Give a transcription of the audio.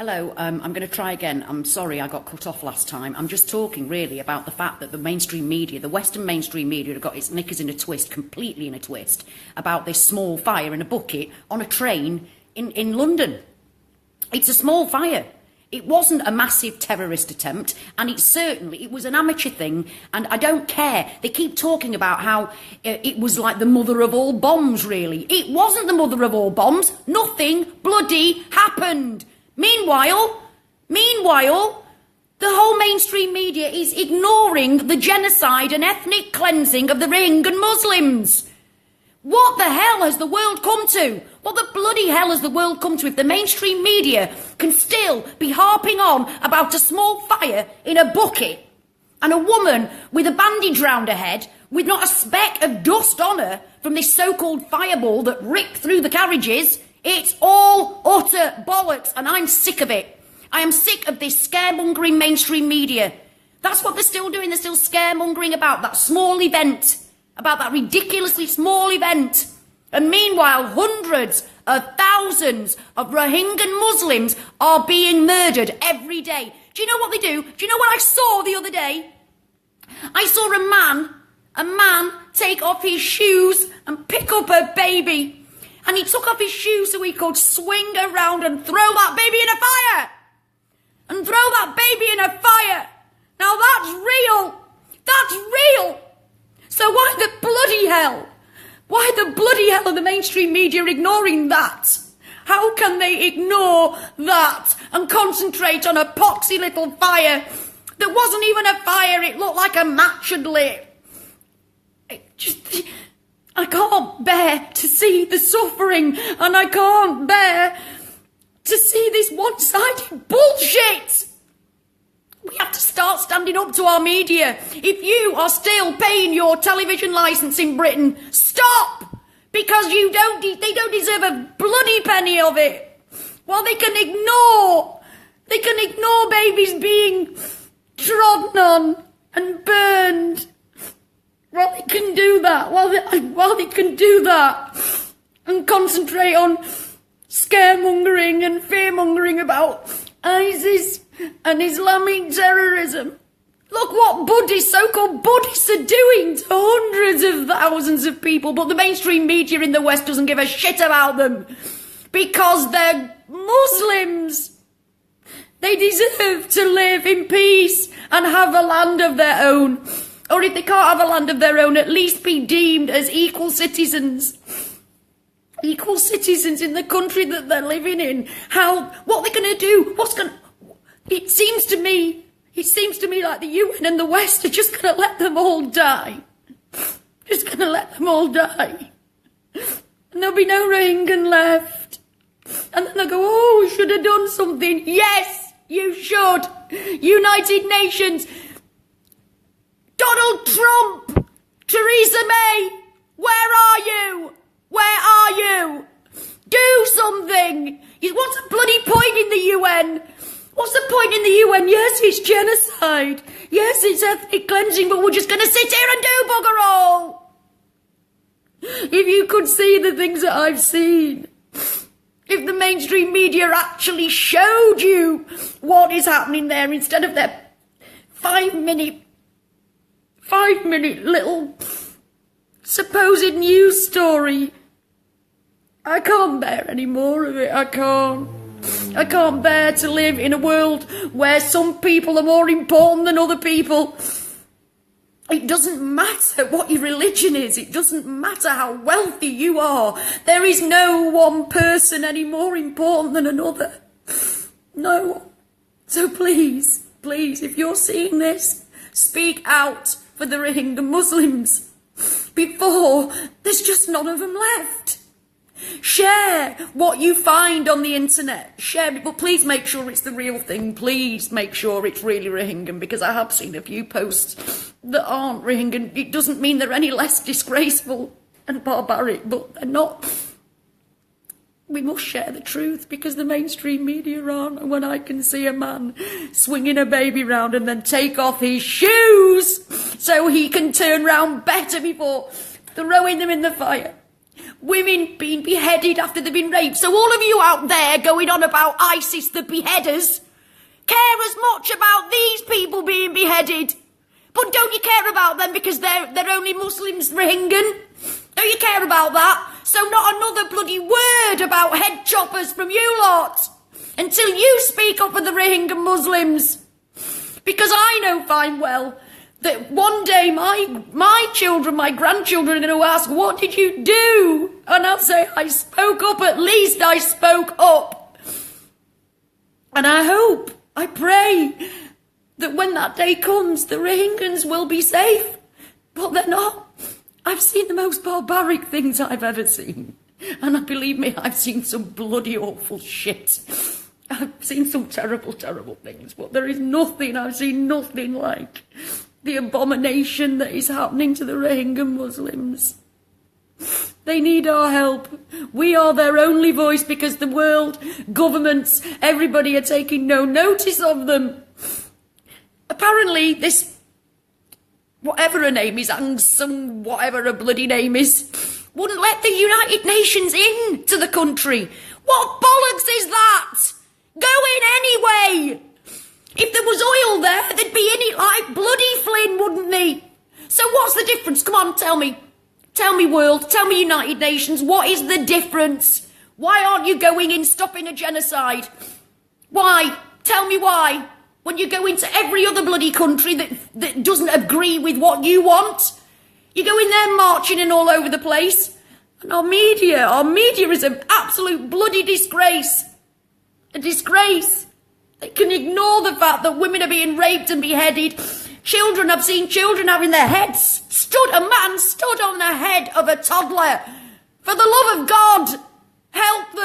Hello, I'm going to try again. I'm sorry I got cut off last time. I'm just talking really about the fact that the mainstream media, the Western mainstream media, have got its knickers in a twist, completely in a twist, about this small fire in a bucket on a train in London. It's a small fire. It wasn't a massive terrorist attempt, and it was an amateur thing, and I don't care. They keep talking about how it was like the mother of all bombs, really. It wasn't the mother of all bombs. Nothing bloody happened. Meanwhile, the whole mainstream media is ignoring the genocide and ethnic cleansing of the Rohingya Muslims. What the hell has the world come to? What the bloody hell has the world come to if the mainstream media can still be harping on about a small fire in a bucket and a woman with a bandage round her head with not a speck of dust on her from this so-called fireball that ripped through the carriages? It's all utter bollocks, and I'm sick of it. I am sick of this scaremongering mainstream media. That's what they're still doing. They're still scaremongering about that small event, about that ridiculously small event. And meanwhile, hundreds of thousands of Rohingya Muslims are being murdered every day. Do you know what they do? Do you know what I saw the other day? I saw a man take off his shoes and pick up a baby. And he took off his shoes so he could swing around and throw that baby in a fire. And throw that baby in a fire. Now that's real. That's real. So why the bloody hell? Why the bloody hell are the mainstream media ignoring that? How can they ignore that and concentrate on a poxy little fire that wasn't even a fire? It looked like a match had lit. I can't bear to see the suffering, and I can't bear to see this one-sided bullshit. We have to start standing up to our media. If you are still paying your television licence in Britain, stop! Because they don't deserve a bloody penny of it. While they can ignore babies being trodden on and burned. While they can do that, and concentrate on scaremongering and fearmongering about ISIS and Islamic terrorism. Look what so-called Buddhists are doing to hundreds of thousands of people, but the mainstream media in the West doesn't give a shit about them because they're Muslims. They deserve to live in peace and have a land of their own. Or if they can't have a land of their own, at least be deemed as equal citizens. Equal citizens in the country that they're living in. What they're going to do? It seems to me like the UN and the West are just going to let them all die. Just going to let them all die. And there'll be no Rohingya left. And then they'll go, oh, we should have done something. Yes, you should. United Nations. Donald Trump, Theresa May, where are you? Where are you? Do something. What's the bloody point in the UN? What's the point in the UN? Yes, it's genocide. Yes, it's ethnic cleansing, but we're just going to sit here and do bugger all. If you could see the things that I've seen. If the mainstream media actually showed you what is happening there instead of their 5-minute little supposed news story. I can't bear any more of it. I can't bear to live in a world where some people are more important than other people. It doesn't matter what your religion is. It doesn't matter how wealthy you are. There is no one person any more important than another. No one. So please, if you're seeing this, speak out for the Rohingya Muslims before there's just none of them left. Share what you find on the internet. Share it, but please make sure it's the real thing. Please make sure it's really Rohingya, because I have seen a few posts that aren't Rohingya. It doesn't mean they're any less disgraceful and barbaric, but they're not. We must share the truth because the mainstream media aren't. And when I can see a man swinging a baby round and then take off his shoes so he can turn round better before throwing them in the fire. women being beheaded after they've been raped. So all of you out there going on about ISIS, the beheaders, care as much about these people being beheaded. But don't you care about them because they're only Muslims, Rohingyan? Don't you care about that? So not another bloody word about head choppers from you lot until you speak up for the Rohingya Muslims. Because I know fine well that one day my children, my grandchildren are going to ask, what did you do? And I'll say, I spoke up, at least I spoke up. And I hope, I pray that when that day comes, the Rohingyans will be safe. But they're not. I've seen the most barbaric things I've ever seen. And believe me, I've seen some bloody awful shit. I've seen some terrible, terrible things. But there is nothing, I've seen nothing like the abomination that is happening to the Rohingya Muslims. They need our help. We are their only voice because the world, governments, everybody are taking no notice of them. Apparently this, whatever her name is, Aung San, whatever her bloody name is, wouldn't let the United Nations in to the country. What bollocks is that? Go in anyway. If there was oil there, they'd be in it like bloody Flynn, wouldn't they? So what's the difference? Come on, tell me. Tell me, world. Tell me, United Nations. What is the difference? Why aren't you going in stopping a genocide? Why? Tell me why. When you go into every other bloody country that doesn't agree with what you want, you go in there marching and all over the place. And our media is an absolute bloody disgrace. A disgrace. They can ignore the fact that women are being raped and beheaded. Children, I've seen children having their heads a man stood on the head of a toddler. For the love of God, help them.